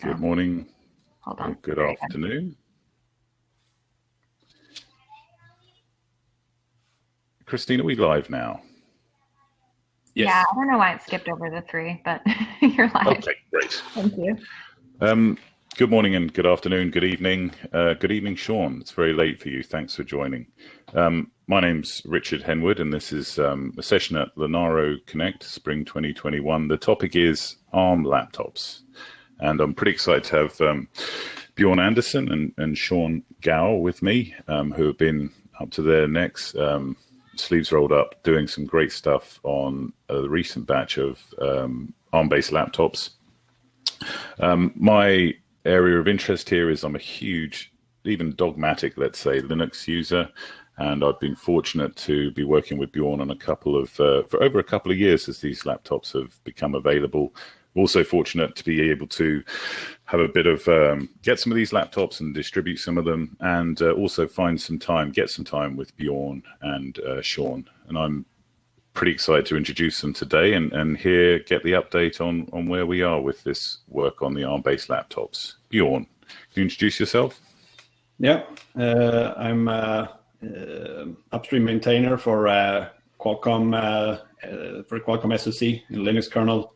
Good morning. Hold on. Good afternoon. Christine, are we live now? Yes. Yeah, I don't know why it skipped over the 3, but you're live. Okay, great. Thank you. Good morning and good afternoon, good evening. Good evening, Sean. It's very late for you. Thanks for joining. My name's Richard Henwood, and this is a session at Linaro Connect, Spring 2021. The topic is ARM laptops. And I'm pretty excited to have Bjorn Anderson and Sean Gow with me, who have been up to their necks, sleeves rolled up, doing some great stuff on the recent batch of ARM-based laptops. My area of interest here is I'm a huge, even dogmatic, let's say, Linux user, and I've been fortunate to be working with Bjorn on a couple of, for over a couple of years as these laptops have become available. Also fortunate to be able to have a bit of, get some of these laptops and distribute some of them, and also find some time, get some time with Bjorn and Sean. And I'm pretty excited to introduce them today and here get the update on where we are with this work on the ARM-based laptops. Bjorn, can you introduce yourself? Yeah, I'm upstream maintainer for Qualcomm SoC in Linux kernel.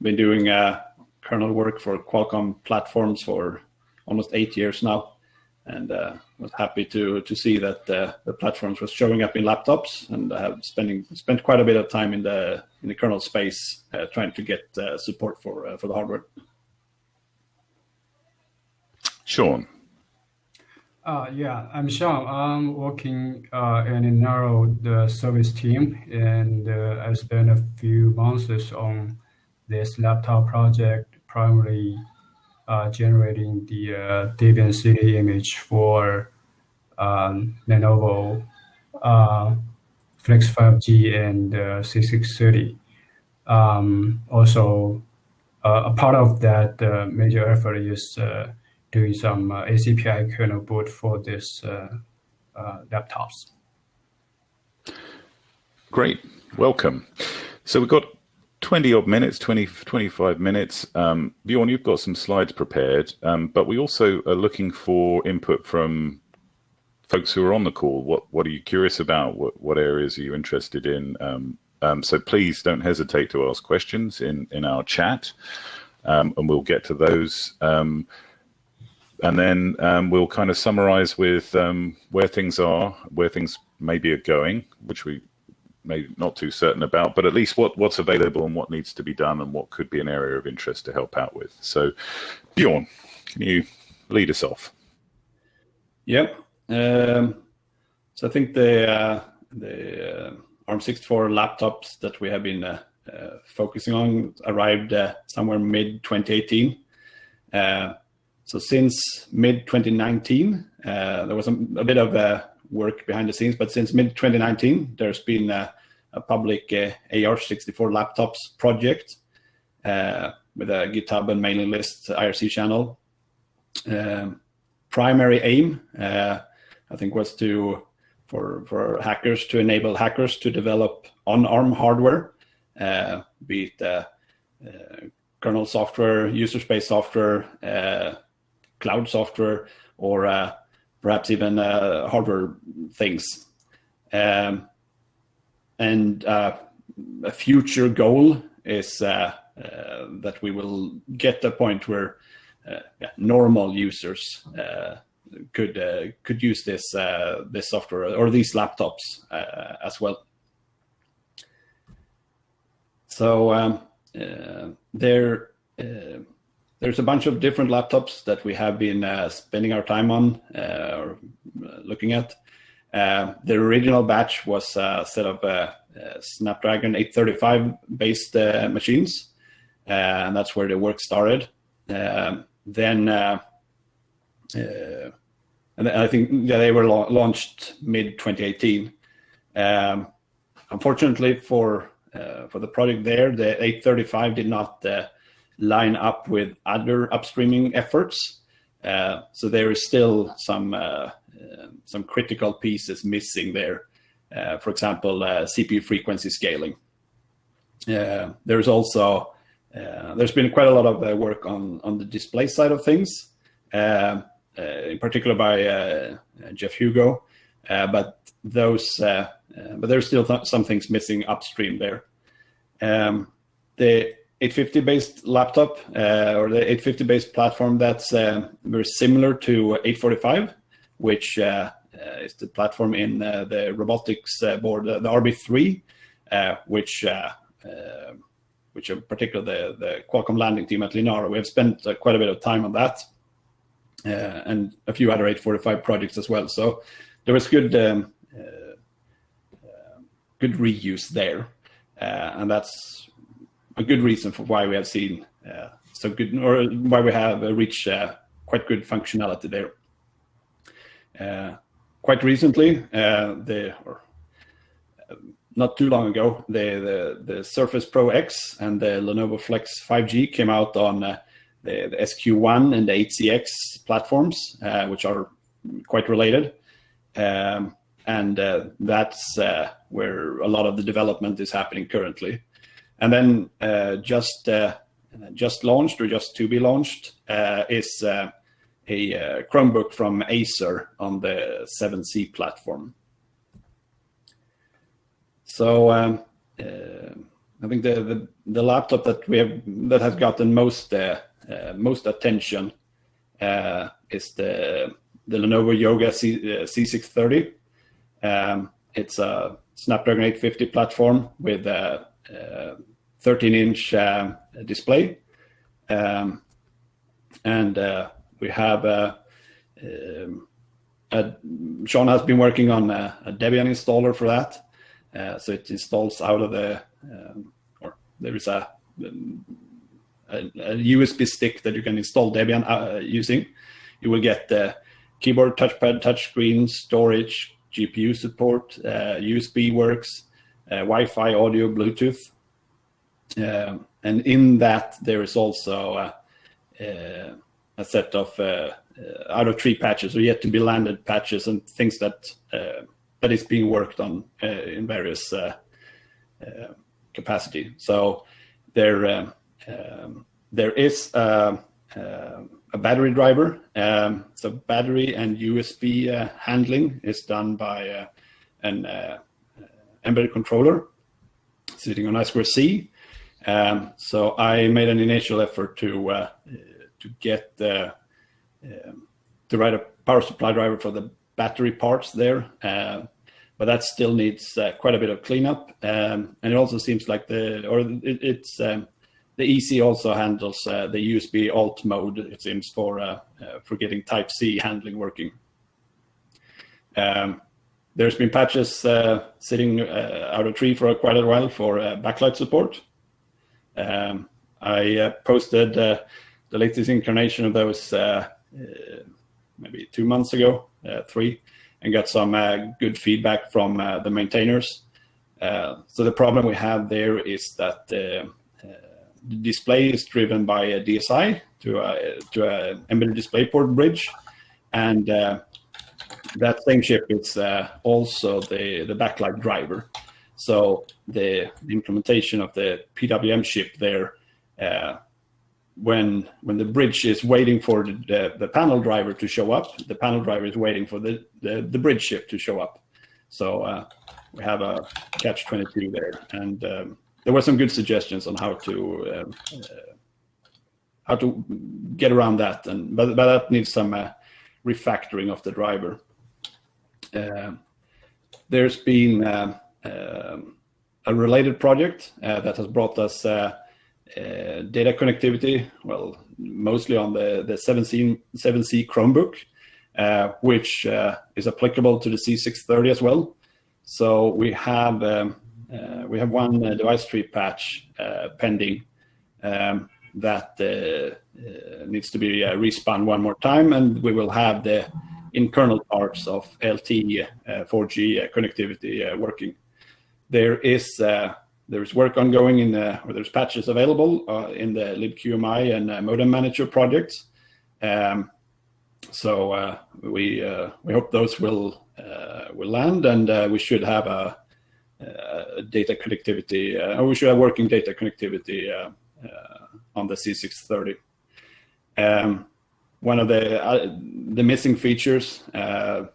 Been doing kernel work for Qualcomm platforms for almost 8 years now, and was happy to see that the platforms was showing up in laptops, and have spent quite a bit of time in the kernel space trying to get support for the hardware. Sean. Yeah, I'm Sean. I'm working in the service team, and I spent a few months on this laptop project, primarily generating the Debian CD image for Lenovo Flex 5G and 6630. Also, a part of that major effort is doing some ACPI kernel boot for this laptops. Great, welcome. So we've got 20 odd minutes, 25 minutes. Bjorn, you've got some slides prepared, but we also are looking for input from folks who are on the call. What are you curious about? What areas are you interested in? So please don't hesitate to ask questions in our chat, and we'll get to those. And then we'll kind of summarize with where things are, where things maybe are going, which we maybe not too certain about, but at least what's available and what needs to be done and what could be an area of interest to help out with. So Bjorn, can you lead us off? Yep. So I think the ARch64 laptops that we have been focusing on arrived somewhere mid-2018. So since mid-2019, there was a bit of work behind the scenes, but since mid-2019, there's been a public AArch64 laptops project with a GitHub and mailing list IRC channel. Primary aim, I think, was for hackers to enable hackers to develop on ARM hardware, be it kernel software, user space software, cloud software, or perhaps even hardware things. And a future goal is that we will get to a point where normal users could use this software or these laptops as well. So there's a bunch of different laptops that we have been spending our time on or looking at. The original batch was a set of Snapdragon 835 based machines, and that's where the work started. Then I think they were launched mid-2018. Unfortunately for the project there, the 835 did not line up with other upstreaming efforts. So there is still some critical pieces missing there. For example, CPU frequency scaling. There's also there's been quite a lot of work on the display side of things, in particular by Jeff Hugo, but there's still some things missing upstream there. The 850 based laptop or the 850 based platform, that's very similar to 845, which is the platform in the robotics board, the RB3, which in particular the Qualcomm landing team at Linaro. We have spent quite a bit of time on that, and a few other 845 projects as well. So there was good reuse there, and that's a good reason for why we have seen so good, or why we have reached quite good functionality there. Quite recently, not too long ago, the Surface Pro X and the Lenovo Flex 5G came out on the SQ1 and the 8CX platforms, which are quite related. And that's where a lot of the development is happening currently. And then just launched, or just to be launched, is a Chromebook from Acer on the 7C platform. So I think the laptop that has gotten most attention is the Lenovo Yoga C630. It's a Snapdragon 850 platform with a 13-inch display, and we have Sean has been working on a Debian installer for that. So it installs out of the, or there is a USB stick that you can install Debian using. You will get the keyboard, touchpad, touchscreen, storage, GPU support, USB works, Wi-Fi, audio, Bluetooth. And in that, there is also a set of out of tree patches, or yet to be landed patches, and things that is being worked on in various capacity. So there is a battery driver. So battery and USB handling is done by an embedded controller sitting on I2C. So I made an initial effort to get to write a power supply driver for the battery parts there, but that still needs quite a bit of cleanup. And it also seems like the EC also handles the USB alt mode, it seems, for getting Type C handling working. There's been patches sitting out of tree for quite a while for backlight support. I posted the latest incarnation of those maybe 2 months ago, 3, and got some good feedback from the maintainers. So the problem we have there is that the display is driven by a DSI to a embedded DisplayPort bridge, and that same chip is also the backlight driver. So the implementation of the PWM chip there, when the bridge is waiting for the panel driver to show up, the panel driver is waiting for the bridge chip to show up. So we have a catch-22 there, and there were some good suggestions on how to get around that, but that needs some refactoring of the driver. There's been a related project that has brought us data connectivity, well, mostly on the 7C Chromebook, which is applicable to the C630 as well. So we have one device tree patch pending that needs to be respun one more time, and we will have the in-kernel parts of LTE 4G connectivity working. There is work ongoing or there's patches available in the libqmi and modem manager projects. So we hope those will land, and we should have a data connectivity. We should have working data connectivity C630. One of the missing features that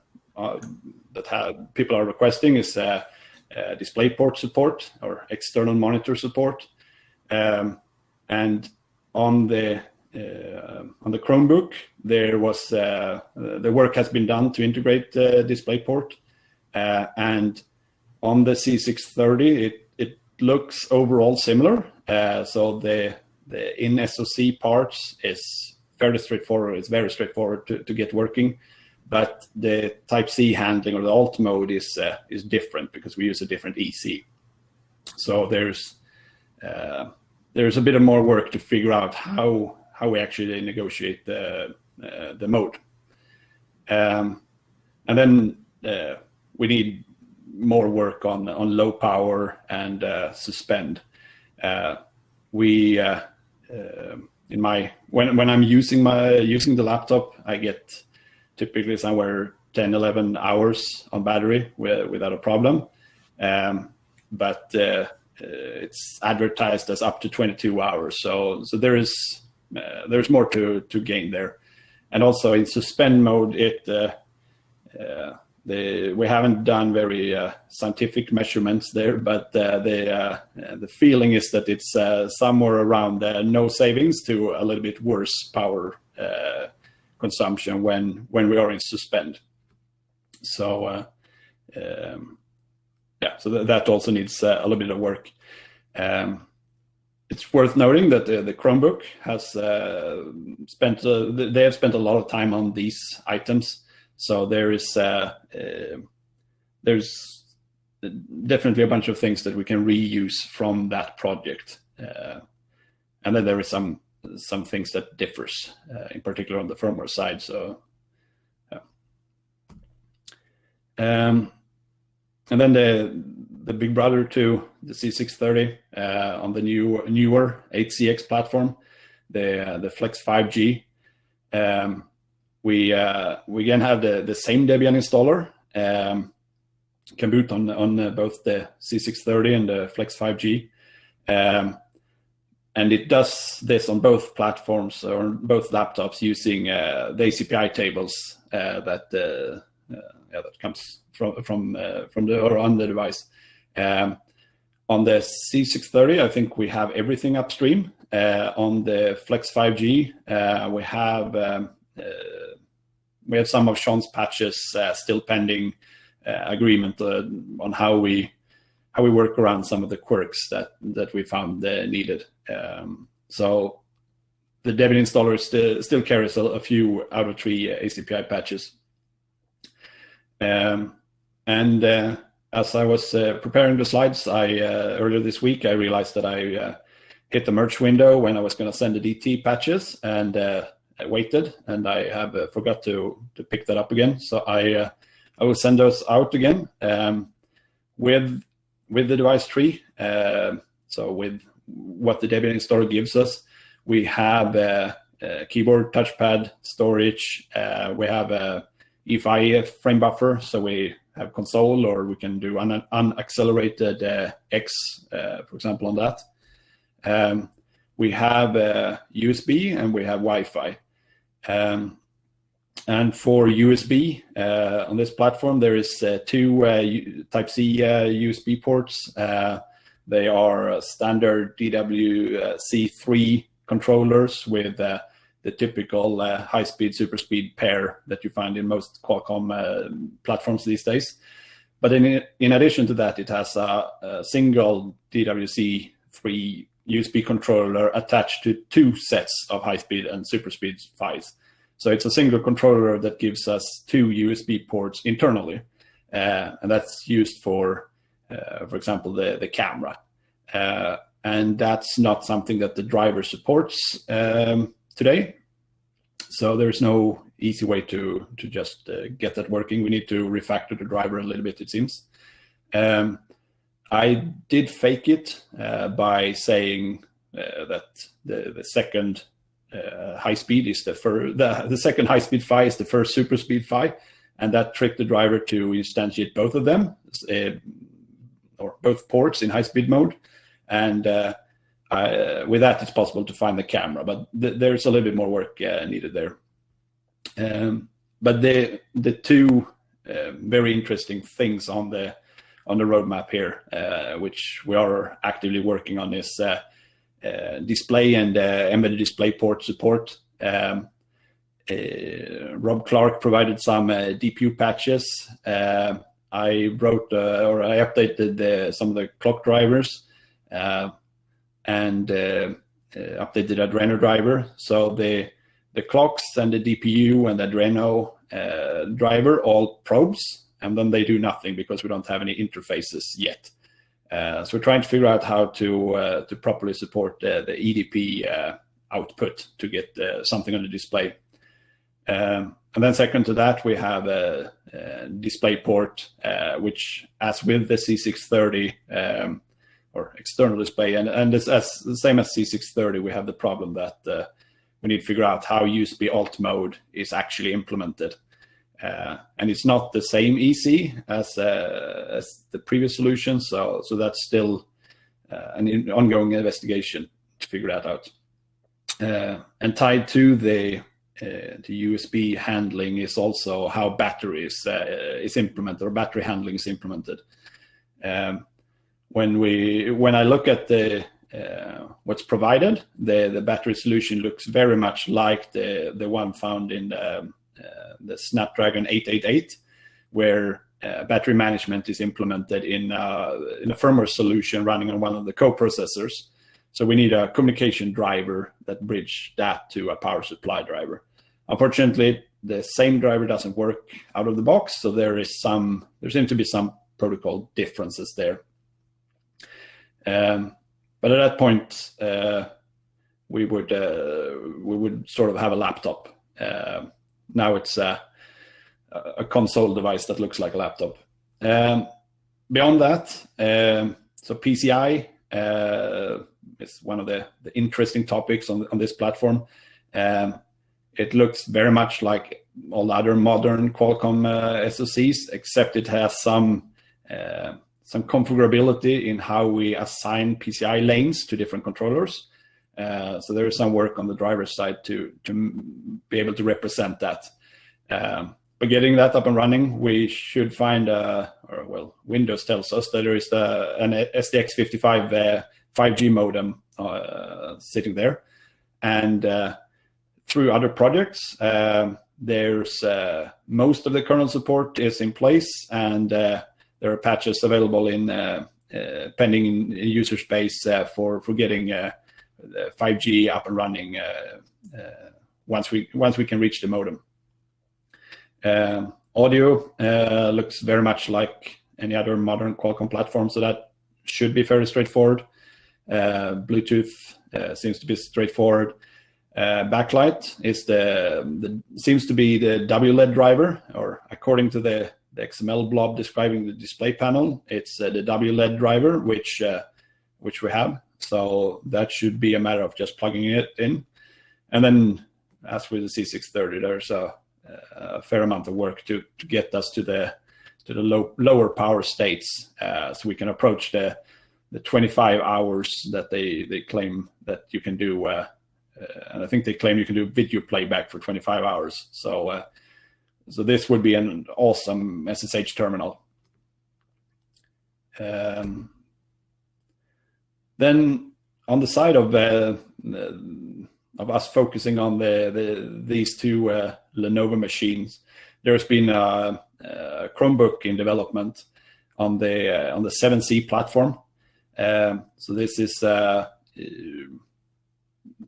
people are requesting is DisplayPort support or external monitor support, and on the Chromebook there was the work has been done to integrate DisplayPort, and on the C630 it looks overall similar. So the in SoC parts is fairly straightforward. It's very straightforward to get working, but the Type-C handling or the alt mode is different because we use a different EC. So there's a bit of more work to figure out how we actually negotiate the mode, and then we need more work on low power and suspend. When I'm using the laptop, I get typically somewhere 10-11 hours on battery without a problem, but it's advertised as up to 22 hours. So there's more to gain there, and also in suspend mode, we haven't done very scientific measurements there, but the feeling is that it's somewhere around no savings to a little bit worse power consumption when we are in suspend. So so that also needs a little bit of work. It's worth noting that the Chromebook has spent a lot of time on these items. So there's definitely a bunch of things that we can reuse from that project, and then there is some things that differs, in particular on the firmware side. So, and then the big brother to the C630 on the newer 8CX platform, the Flex 5G. We again have the same Debian installer, can boot on both the C630 and the Flex 5G, and it does this on both platforms or on both laptops using the ACPI tables that comes from the or on the device. On the C630, I think we have everything upstream. On the Flex 5G, we have some of Sean's patches still pending agreement on how we work around some of the quirks that we found needed. So the Debian installer still carries a few out of 3 ACPI patches. And as I was preparing the slides, earlier this week I realized that I hit the merge window when I was going to send the DT patches, and I waited, and I have forgot to pick that up again. So I will send those out again with the device tree. So with what the Debian installer gives us, we have a keyboard, touchpad, storage. We have a UEFI frame buffer, so we have console, or we can do an unaccelerated X, for example, on that. We have USB and we have Wi-Fi. And for USB on this platform, there is 2 Type-C USB ports. They are standard DWC3 controllers with the typical high-speed, super-speed pair that you find in most Qualcomm platforms these days. But in addition to that, it has a single DWC3 USB controller attached to 2 sets of high-speed and super-speed PHYs. So it's a single controller that gives us 2 USB ports internally, and that's used for example, the camera. And that's not something that the driver supports today. So there's no easy way to just get that working. We need to refactor the driver a little bit, it seems. I did fake it by saying that the second high speed is the second high speed PHY is the first super speed PHY, and that tricked the driver to instantiate both of them or both ports in high speed mode. And with that, it's possible to find the camera, but there's a little bit more work needed there. But the two very interesting things on the roadmap here, which we are actively working on, is display and embedded display port support. Rob Clark provided some DPU patches. I wrote or I updated some of the clock drivers and updated the Adreno driver. So the clocks and the DPU and the Adreno driver all probes, and then they do nothing because we don't have any interfaces yet. So we're trying to figure out how to properly support the EDP output to get something on the display. And then second to that, we have a display port, which, as with the C630 or external display, and it's as the same as C630, we have the problem that we need to figure out how USB alt mode is actually implemented. And it's not the same EC as the previous solution, so that's still an ongoing investigation to figure that out. And tied to the USB handling is also how battery is implemented, or battery handling is implemented. When I look at what's provided, the battery solution looks very much like the one found in the Snapdragon 888, where battery management is implemented in a firmware solution running on one of the co-processors. So we need a communication driver that bridge that to a power supply driver. Unfortunately, the same driver doesn't work out of the box, so there seem to be some protocol differences there. But at that point, we would sort of have a laptop. Now it's a console device that looks like a laptop. Beyond that, so PCI is one of the interesting topics on this platform. It looks very much like all other modern Qualcomm SoCs, except it has some configurability in how we assign PCI lanes to different controllers. So there is some work on the driver's side to be able to represent that. But getting that up and running, we should find, Windows tells us that there is an SDX55 5G modem sitting there. And through other projects, there's most of the kernel support is in place, and there are patches available in pending in user space for getting 5G up and running once we can reach the modem. Audio looks very much like any other modern Qualcomm platform, so that should be fairly straightforward. Bluetooth seems to be straightforward. Backlight is seems to be the WLED driver, or according to the XML blob describing the display panel, it's the WLED driver, which we have. So that should be a matter of just plugging it in. And then, as with the C630, there's a fair amount of work to get us to the lower power states, so we can approach the 25 hours that they claim that you can do. And I think they claim you can do video playback for 25 hours. So this would be an awesome SSH terminal. Then on the side of us focusing on these two Lenovo machines, there's been a Chromebook in development on the 7C platform. So this is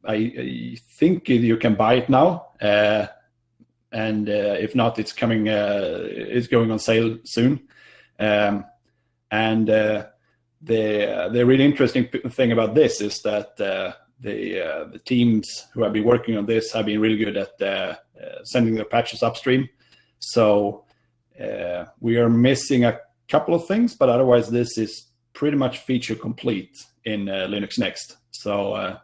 I think you can buy it now, and if not, it's coming. It's going on sale soon, and the really interesting thing about this is that the teams who have been working on this have been really good at sending their patches upstream. So we are missing a couple of things, but otherwise this is pretty much feature complete in Linux Next. So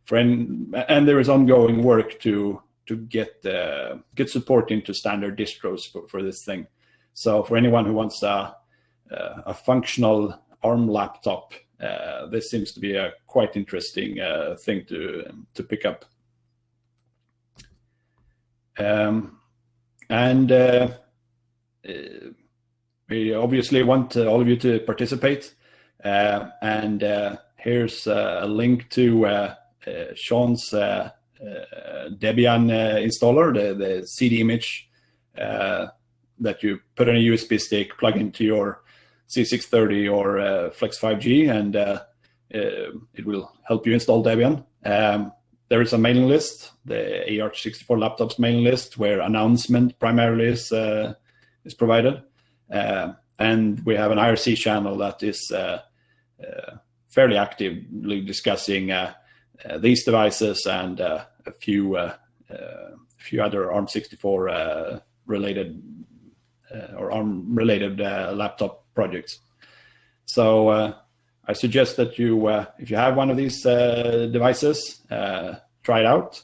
and there is ongoing work to get support into standard distros for this thing. So for anyone who wants a functional ARM laptop this seems to be a quite interesting thing to pick up. We obviously want all of you to participate. Here's a link to Sean's Debian installer, the CD image that you put on a USB stick, plug into your C630 or Flex 5G, and it will help you install Debian. There is a mailing list, the AArch64 laptops mailing list, where announcement primarily is provided. And we have an IRC channel that is fairly actively discussing these devices and a few other ARM64 related or ARM related laptop projects. So I suggest that you, if you have one of these devices, try it out.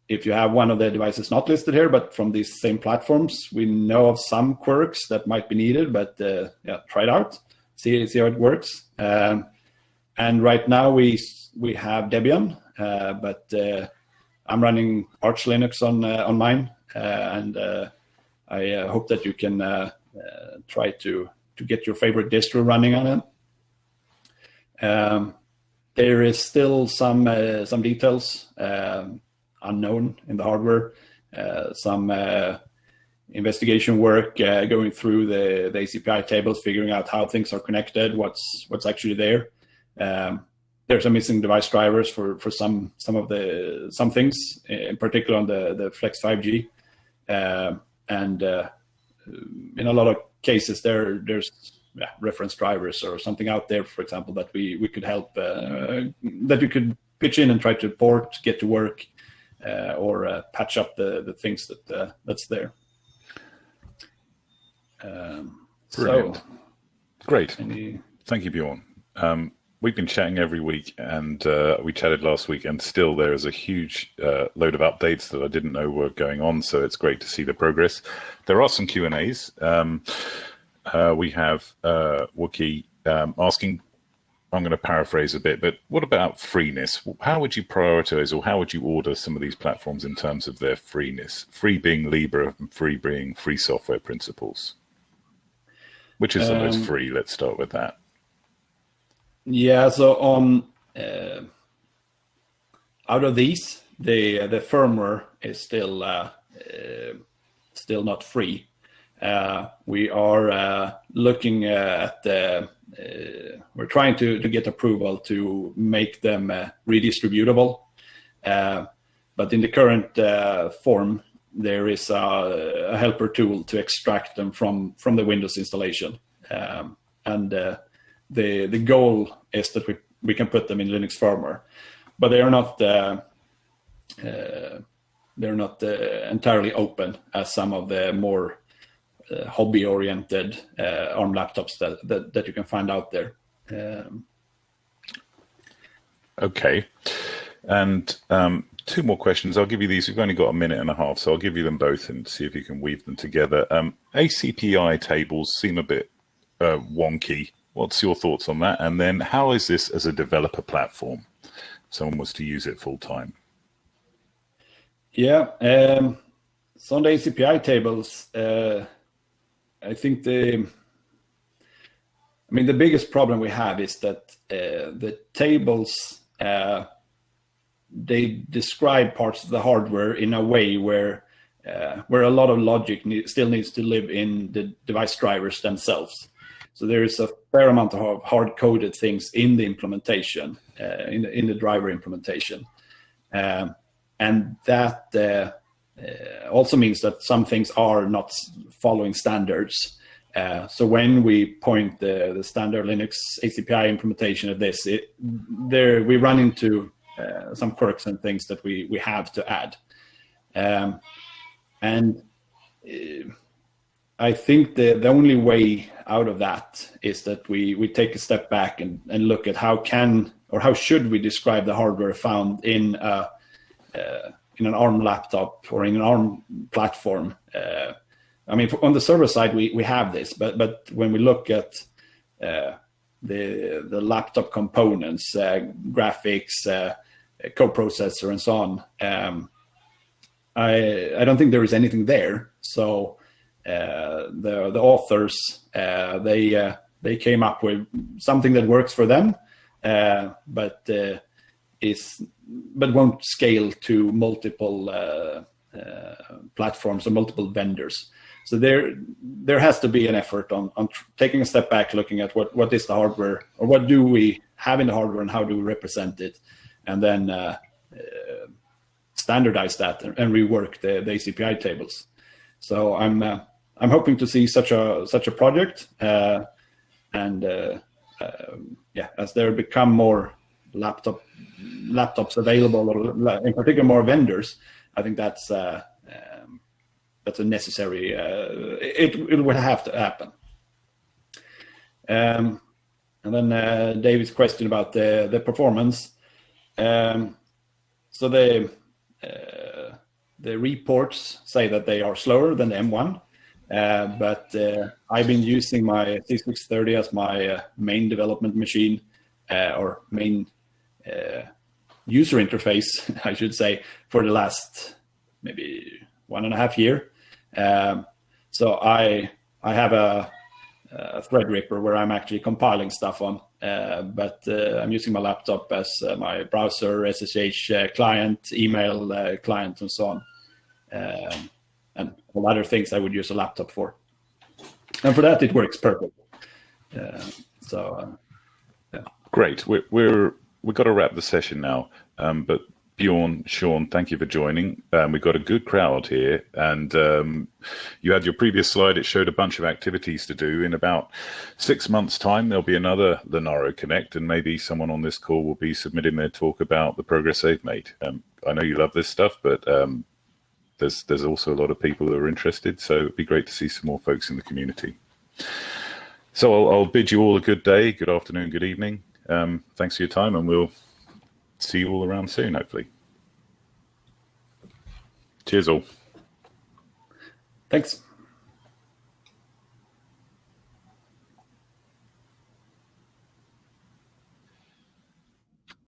If you have one of the devices not listed here, but from these same platforms, we know of some quirks that might be needed, but yeah, try it out, see how it works. And right now we have Debian, but I'm running Arch Linux on mine, and I hope that you can try to get your favorite distro running on it. There is still some details unknown in the hardware, some investigation work going through the ACPI tables, figuring out how things are connected, what's actually there. There's some missing device drivers for some things, in particular on the Flex 5G, and in a lot of cases there's reference drivers or something out there, for example, that we could help, that you could pitch in and try to port, get to work, or patch up the things that's there. Brilliant. So, Great. Thank you, Bjorn. We've been chatting every week, and we chatted last week, and still there is a huge load of updates that I didn't know were going on, so it's great to see the progress. There are some Q&As. We have Wookie asking, I'm going to paraphrase a bit, but what about freeness? How would you prioritize, or how would you order some of these platforms in terms of their freeness? Free being Libre and free being free software principles. Which is the most free? Let's start with that. Yeah, so on out of these, the firmware is still not free. We are looking at we're trying to get approval to make them redistributable, but in the current form, there is a helper tool to extract them from the Windows installation, and the goal is that we can put them in Linux firmware, but they are not entirely open as some of the more hobby-oriented ARM laptops that you can find out there. Okay, and two more questions. I'll give you these. We've only got a minute and a half, so I'll give you them both and see if you can weave them together. ACPI tables seem a bit wonky. What's your thoughts on that? And then how is this as a developer platform if someone was to use it full time? Yeah, so on the ACPI tables, I think the biggest problem we have is that the tables, they describe parts of the hardware in a way where a lot of logic still needs to live in the device drivers themselves. So there is a fair amount of hard-coded things in the implementation, in the driver implementation. And that also means that some things are not following standards. So when we point the standard Linux ACPI implementation at this, we run into some quirks and things that we have to add. And I think the only way out of that is that we take a step back and look at how should we describe the hardware found in an ARM laptop or in an ARM platform. On the server side, we have this, but when we look at the laptop components, graphics, coprocessor, and so on. I don't think there is anything there. So the authors they came up with something that works for them, but won't scale to multiple platforms or multiple vendors. So there has to be an effort on taking a step back, looking at what is the hardware, or what do we have in the hardware, and how do we represent it, and then standardize that and rework the ACPI tables. So I'm hoping to see such a project, and as there become more laptops available, or in particular more vendors, I think that's a necessary. It will have to happen. And then David's question about the performance. So the reports say that they are slower than the M1, but I've been using my C630 as my main development machine, or main user interface, I should say, for the last maybe 1.5 years. So I have a Threadripper where I'm actually compiling stuff on, but I'm using my laptop as my browser, SSH client, email client, and so on, and all other things I would use a laptop for. And for that, it works perfect. Great. We've got to wrap the session now, but Bjorn, Sean, thank you for joining. We've got a good crowd here, and you had your previous slide. It showed a bunch of activities to do. In about 6 months' time, there'll be another Linaro Connect, and maybe someone on this call will be submitting their talk about the progress they've made. I know you love this stuff, but there's also a lot of people who are interested, so it'd be great to see some more folks in the community. So I'll bid you all a good day, good afternoon, good evening. Thanks for your time, and we'll see you all around soon, hopefully. Cheers all. Thanks.